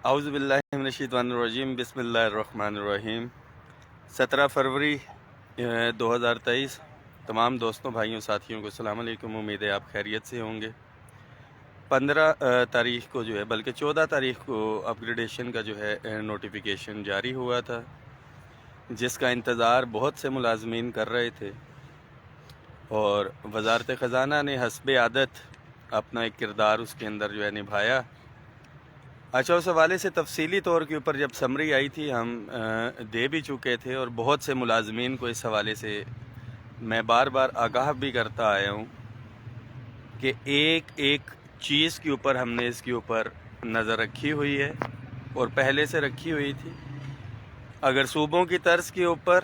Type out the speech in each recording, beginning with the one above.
اعوذ باللہ من الشیطان الرجیم، بسم اللہ الرحمن الرحیم۔ 17 فروری 2023 تمام دوستوں، بھائیوں، ساتھیوں کو السلام علیکم۔ امید ہے آپ خیریت سے ہوں گے۔ 15 تاریخ کو جو ہے، بلکہ 14 تاریخ کو اپ گریڈیشن کا جو ہے نوٹیفیکیشن جاری ہوا تھا، جس کا انتظار بہت سے ملازمین کر رہے تھے، اور وزارت خزانہ نے حسب عادت اپنا ایک کردار اس کے اندر جو ہے نبھایا۔ اچھا، اس حوالے سے تفصیلی طور کے اوپر جب سمری آئی تھی ہم دے بھی چکے تھے، اور بہت سے ملازمین کو اس حوالے سے میں بار بار آگاہ بھی کرتا آیا ہوں کہ ایک ایک چیز کے اوپر ہم نے اس کے اوپر نظر رکھی ہوئی ہے، اور پہلے سے رکھی ہوئی تھی۔ اگر صوبوں کی طرز کے اوپر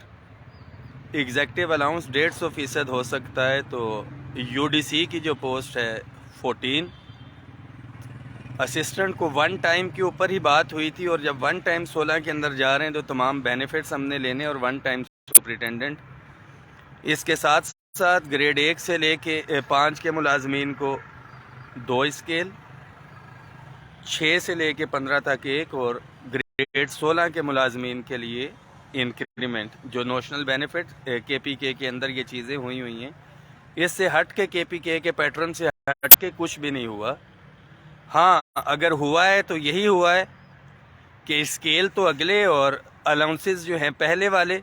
ایگزیکٹو الاؤنس 150% ہو سکتا ہے، تو یو ڈی سی کی جو پوسٹ ہے 14 اسسٹنٹ کو 1 ٹائم کے اوپر ہی بات ہوئی تھی، اور جب 1 ٹائم 16 کے اندر جا رہے ہیں تو تمام بینیفٹس ہم نے لینے، اور 1 ٹائم سپرنٹینڈنٹ۔ اس کے ساتھ ساتھ گریڈ 1 سے لے کے 5 کے ملازمین کو 2 اسکیل، 6 سے لے کے 15 تک 1، اور گریڈ 16 کے ملازمین کے لیے انکریمنٹ۔ جو نوشنل بینیفٹ کے پی کے اندر یہ چیزیں ہوئی ہیں، اس سے ہٹ کے پی کے پیٹرن سے ہٹ کے کچھ بھی نہیں ہوا۔ ہاں، اگر ہوا ہے تو یہی ہوا ہے کہ اسکیل تو اگلے اور الاؤنسز جو ہیں پہلے والے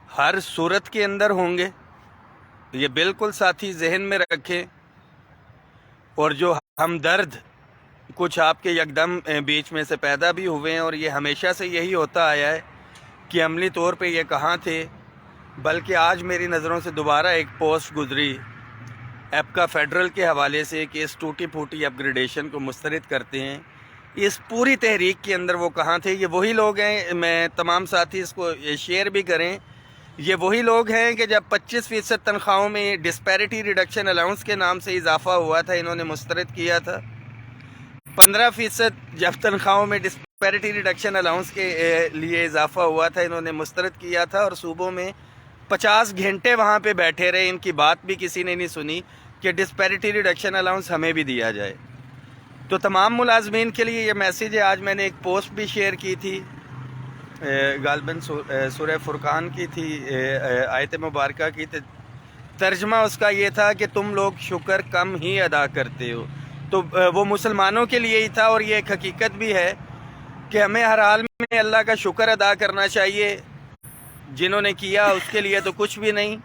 ہر صورت کے اندر ہوں گے، یہ بالکل ساتھی ذہن میں رکھیں۔ اور جو ہمدرد کچھ آپ کے یکدم بیچ میں سے پیدا بھی ہوئے ہیں، اور یہ ہمیشہ سے یہی ہوتا آیا ہے کہ عملی طور پہ یہ کہاں تھے، بلکہ آج میری نظروں سے دوبارہ ایک پوسٹ گزری ایپکا فیڈرل کے حوالے سے کہ اس ٹوٹی پھوٹی اپ گریڈیشن کو مسترد کرتے ہیں۔ اس پوری تحریک کے اندر وہ کہاں تھے؟ یہ وہی لوگ ہیں، میں تمام ساتھی اس کو شیئر بھی کریں، یہ وہی لوگ ہیں کہ جب 25% تنخواہوں میں ڈسپیرٹی ریڈکشن الاؤنس کے نام سے اضافہ ہوا تھا، انہوں نے مسترد کیا تھا۔ 15% جب تنخواہوں میں ڈسپیرٹی ریڈکشن الاؤنس کے لیے اضافہ ہوا تھا، انہوں نے مسترد کیا تھا، اور صوبوں میں 50 گھنٹے وہاں پہ بیٹھے رہے، ان کی بات بھی کسی نے نہیں سنی کہ ڈسپیرٹی ریڈکشن الاؤنس ہمیں بھی دیا جائے۔ تو تمام ملازمین کے لیے یہ میسیج ہے۔ آج میں نے ایک پوسٹ بھی شیئر کی تھی، غالباً سورہ فرقان کی تھی، آیت مبارکہ کی، ترجمہ اس کا یہ تھا کہ تم لوگ شکر کم ہی ادا کرتے ہو۔ تو وہ مسلمانوں کے لیے ہی تھا، اور یہ ایک حقیقت بھی ہے کہ ہمیں ہر حال میں اللہ کا شکر ادا کرنا چاہیے۔ جنہوں نے کیا اس کے لیے تو کچھ بھی نہیں۔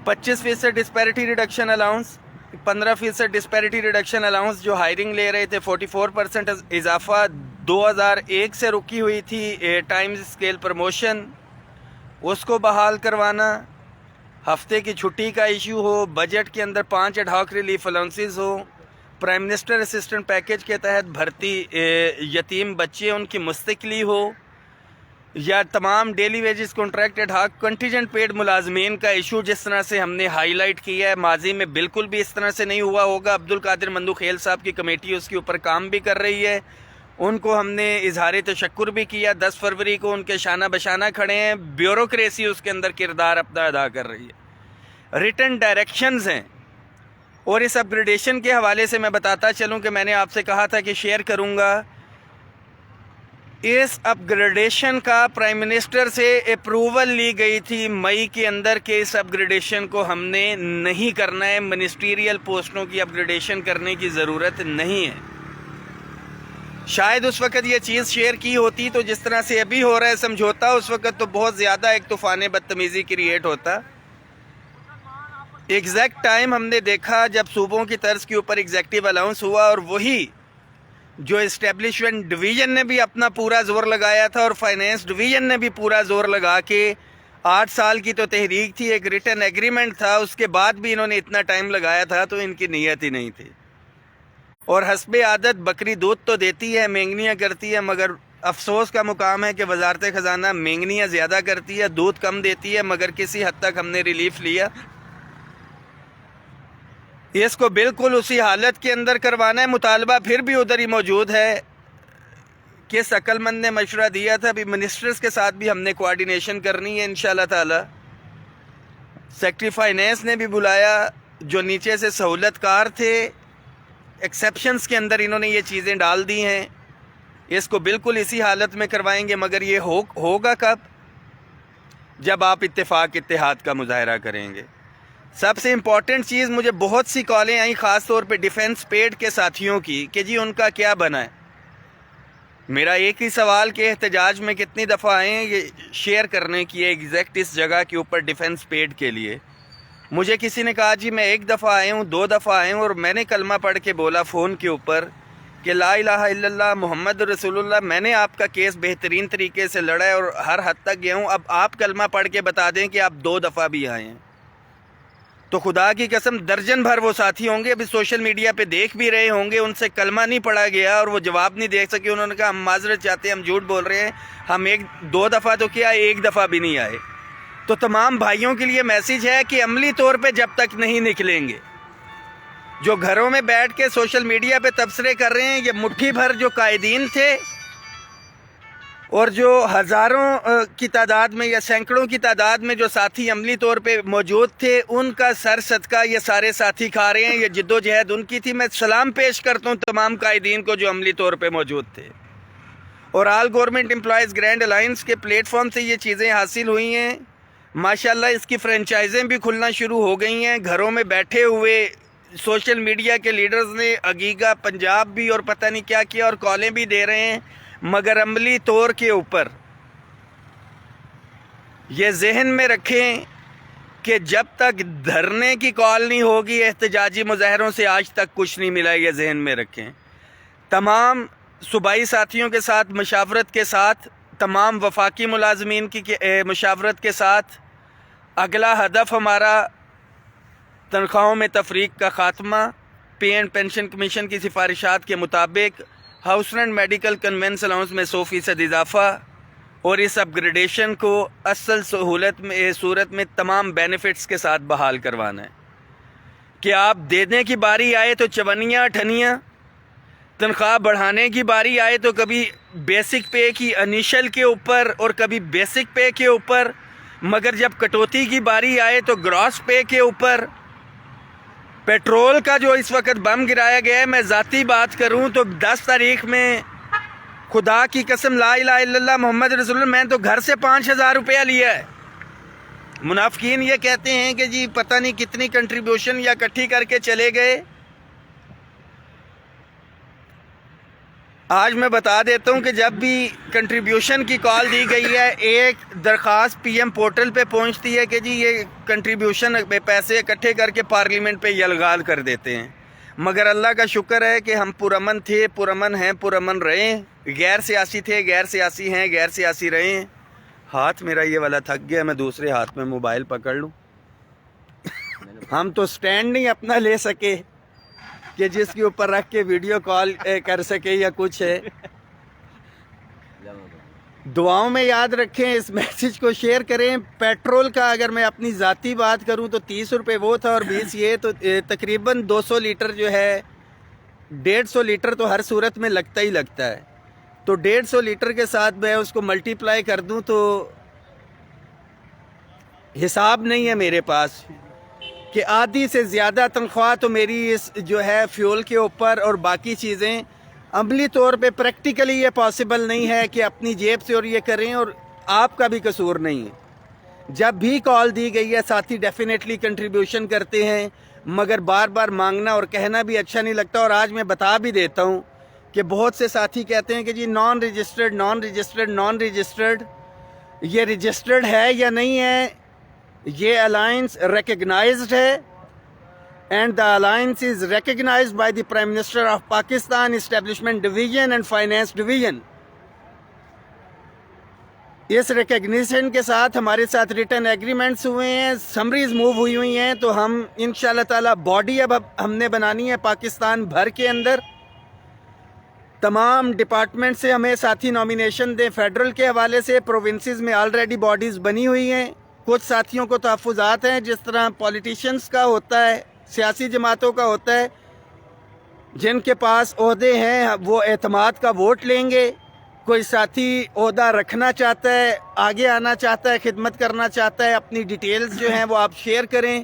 25% disparity reduction allowance, 15% disparity reduction allowance جو ہائرنگ لے رہے تھے، 44% اضافہ 2001 سے رکی ہوئی تھی ٹائمز اسکیل پروموشن، اس کو بحال کروانا، ہفتے کی چھٹی کا ایشو ہو، بجٹ کے اندر 5 ایڈ ہاک ریلیف الاؤنسز ہو، پرائم منسٹر اسسٹنٹ پیکیج کے تحت بھرتی یتیم بچے ان کی مستقلی ہو، یا تمام daily wages contract ad hoc contingent paid ملازمین کا ایشو جس طرح سے ہم نے ہائی لائٹ کیا ہے، ماضی میں بالکل بھی اس طرح سے نہیں ہوا ہوگا۔ عبدالقادر مندوخیل صاحب کی کمیٹی اس کے اوپر کام بھی کر رہی ہے، ان کو ہم نے اظہار تشکر بھی کیا۔ 10 فروری کو ان کے شانہ بشانہ کھڑے ہیں، بیوروکریسی اس کے اندر کردار اپنا ادا کر رہی ہے، ریٹن ڈائریکشنز ہیں۔ اور اس اپ گریڈیشن کے حوالے سے میں بتاتا چلوں کہ میں نے آپ سے کہا تھا کہ شیئر کروں گا، اس اپ گریڈیشن کا پرائم منسٹر سے اپروول لی گئی تھی مئی کے اندر کہ اس اپ گریڈیشن کو ہم نے نہیں کرنا ہے، منسٹریل پوسٹوں کی اپ گریڈیشن کرنے کی ضرورت نہیں ہے۔ شاید اس وقت یہ چیز شیئر کی ہوتی تو جس طرح سے ابھی ہو رہا ہے سمجھوتا، اس وقت تو بہت زیادہ ایک طوفان بدتمیزی کریٹ ہوتا۔ ایگزیکٹ ٹائم ہم نے دیکھا جب صوبوں کی طرز کے اوپر ایگزیکٹو الاؤنس ہوا، اور وہی جو اسٹیبلشمنٹ ڈویژن نے بھی اپنا پورا زور لگایا تھا، اور فائنینس ڈویژن نے بھی پورا زور لگا کے 8 سال کی تو تحریک تھی، ایک ریٹن ایگریمنٹ تھا، اس کے بعد بھی انہوں نے اتنا ٹائم لگایا تھا، تو ان کی نیت ہی نہیں تھی۔ اور حسب عادت بکری دودھ تو دیتی ہے، مینگنیاں کرتی ہے، مگر افسوس کا مقام ہے کہ وزارت خزانہ مینگنیاں زیادہ کرتی ہے، دودھ کم دیتی ہے، مگر کسی حد تک ہم نے ریلیف لیا۔ اس کو بالکل اسی حالت کے اندر کروانا ہے۔ مطالبہ پھر بھی ادھر ہی موجود ہے۔ کس عقل مند نے مشورہ دیا تھا؟ ابھی منسٹرز کے ساتھ بھی ہم نے کوارڈینیشن کرنی ہے انشاءاللہ تعالی۔ سیکٹری فائنینس نے بھی بلایا، جو نیچے سے سہولت کار تھے ایکسیپشنز کے اندر انہوں نے یہ چیزیں ڈال دی ہیں. اس کو بالکل اسی حالت میں کروائیں گے، مگر یہ ہوگا کب؟ جب آپ اتفاق اتحاد کا مظاہرہ کریں گے. سب سے امپورٹنٹ چیز، مجھے بہت سی کالیں آئیں خاص طور پہ ڈیفنس پیڈ کے ساتھیوں کی کہ جی ان کا کیا بنا ہے. میرا ایک ہی سوال کہ احتجاج میں کتنی دفعہ آئے ہیں یہ شیئر کرنے کی ایگزیکٹ اس جگہ کے اوپر ڈیفنس پیڈ کے لیے. مجھے کسی نے کہا جی میں 1 دفعہ آئے ہوں 2 دفعہ آئے ہوں اور میں نے کلمہ پڑھ کے بولا فون کے اوپر کہ لا الہ الا اللہ محمد رسول اللہ، میں نے آپ کا کیس بہترین طریقے سے لڑا ہے اور ہر حد تک گیا ہوں. اب آپ کلمہ پڑھ کے بتا دیں کہ آپ 2 دفعہ بھی آئے ہیں. تو خدا کی قسم درجن بھر وہ ساتھی ہوں گے ابھی سوشل میڈیا پہ دیکھ بھی رہے ہوں گے، ان سے کلمہ نہیں پڑھا گیا اور وہ جواب نہیں دے سکے. انہوں نے کہا ہم معذرت چاہتے ہیں، ہم جھوٹ بول رہے ہیں، ہم 2 دفعہ تو کیا 1 دفعہ بھی نہیں آئے. تو تمام بھائیوں کے لیے میسیج ہے کہ عملی طور پہ جب تک نہیں نکلیں گے، جو گھروں میں بیٹھ کے سوشل میڈیا پہ تبصرے کر رہے ہیں، یہ مٹھی بھر جو قائدین تھے اور جو ہزاروں کی تعداد میں یا سینکڑوں کی تعداد میں جو ساتھی عملی طور پہ موجود تھے، ان کا سر صدقہ یہ سارے ساتھی کھا رہے ہیں. یہ جد و جہد ان کی تھی. میں سلام پیش کرتا ہوں تمام قائدین کو جو عملی طور پہ موجود تھے. اور آل گورنمنٹ امپلائیز گرینڈ الائنس کے پلیٹ فارم سے یہ چیزیں حاصل ہوئی ہیں. ماشاءاللہ اس کی فرنچائزیں بھی کھلنا شروع ہو گئی ہیں. گھروں میں بیٹھے ہوئے سوشل میڈیا کے لیڈرز نے اگیگا پنجاب بھی اور پتہ نہیں کیا کیا اور کالیں بھی دے رہے ہیں، مگر عملی طور کے اوپر یہ ذہن میں رکھیں کہ جب تک دھرنے کی کال نہیں ہوگی احتجاجی مظاہروں سے آج تک کچھ نہیں ملا. یہ ذہن میں رکھیں. تمام صوبائی ساتھیوں کے ساتھ مشاورت کے ساتھ، تمام وفاقی ملازمین کی مشاورت کے ساتھ اگلا ہدف ہمارا تنخواہوں میں تفریق کا خاتمہ، پے اینڈ پینشن کمیشن کی سفارشات کے مطابق house rent medical conveyance allowance میں 100% اضافہ اور اس اپ گریڈیشن کو اصل صورت میں تمام بینیفٹس کے ساتھ بحال کروانا ہے کہ آپ دینے کی باری آئے تو چونیاں اٹھنیاں، تنخواہ بڑھانے کی باری آئے تو کبھی بیسک پے کی انیشل کے اوپر اور کبھی بیسک پے کے اوپر، مگر جب کٹوتی کی باری آئے تو گراس پے کے اوپر. پیٹرول کا جو اس وقت بم گرایا گیا ہے، میں ذاتی بات کروں تو 10 تاریخ میں خدا کی قسم لا الہ الا اللہ محمد رسول اللہ، میں تو گھر سے 5,000 روپیہ لیا ہے. منافقین یہ کہتے ہیں کہ جی پتہ نہیں کتنی کنٹریبیوشن یا اکٹھی کر کے چلے گئے. آج میں بتا دیتا ہوں کہ جب بھی کنٹریبیوشن کی کال دی گئی ہے، ایک درخواست پی ایم پورٹل پہ پہنچتی ہے کہ جی یہ کنٹریبیوشن پیسے اکٹھے کر کے پارلیمنٹ پہ یلغال کر دیتے ہیں. مگر اللہ کا شکر ہے کہ ہم پرامن تھے، پرامن ہیں، پرامن رہے. غیر سیاسی تھے، غیر سیاسی ہیں، غیر سیاسی رہے ہیں. ہاتھ میرا یہ والا تھک گیا، میں دوسرے ہاتھ میں موبائل پکڑ لوں. ہم تو سٹینڈ نہیں اپنا لے سکے کہ جس کے اوپر رکھ کے ویڈیو کال کر سکے یا کچھ ہے. دعاؤں میں یاد رکھیں، اس میسج کو شیئر کریں. پیٹرول کا اگر میں اپنی ذاتی بات کروں تو 30 روپے وہ تھا اور 20 یہ، تو تقریباً 200 لیٹر جو ہے، 150 لیٹر تو ہر صورت میں لگتا ہی لگتا ہے. تو 150 لیٹر کے ساتھ میں اس کو ملٹی پلائی کر دوں تو حساب نہیں ہے میرے پاس کہ آدھی سے زیادہ تنخواہ تو میری اس جو ہے فیول کے اوپر اور باقی چیزیں عملی طور پہ پریکٹیکلی یہ پاسبل نہیں ہے کہ اپنی جیب سے اور یہ کریں، اور آپ کا بھی قصور نہیں ہے. جب بھی کال دی گئی ہے ساتھی ڈیفینیٹلی کنٹریبیوشن کرتے ہیں، مگر بار بار مانگنا اور کہنا بھی اچھا نہیں لگتا. اور آج میں بتا بھی دیتا ہوں کہ بہت سے ساتھی کہتے ہیں کہ جی نان رجسٹرڈ. یہ رجسٹرڈ ہے یا نہیں ہے؟ یہ الائنس ریکگنائزڈ ہے and the alliance is recognized by the Prime Minister of Pakistan Establishment Division and Finance Division. اس ریکگنیشن کے ساتھ ہمارے ساتھ ریٹن ایگریمنٹس ہوئے ہیں، سمریز موو ہوئی ہیں. تو ہم انشاءاللہ تعالی باڈی اب ہم نے بنانی ہے پاکستان بھر کے اندر. تمام ڈپارٹمنٹ سے ہمیں ساتھی نومینیشن دیں. فیڈرل کے حوالے سے پروونسز میں آلریڈی باڈیز بنی ہوئی ہیں. کچھ ساتھیوں کو تحفظات ہیں، جس طرح پولیٹیشنز کا ہوتا ہے، سیاسی جماعتوں کا ہوتا ہے، جن کے پاس عہدے ہیں وہ اعتماد کا ووٹ لیں گے. کوئی ساتھی عہدہ رکھنا چاہتا ہے، آگے آنا چاہتا ہے، خدمت کرنا چاہتا ہے، اپنی ڈیٹیلز جو ہیں وہ آپ شیئر کریں.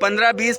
15, 20,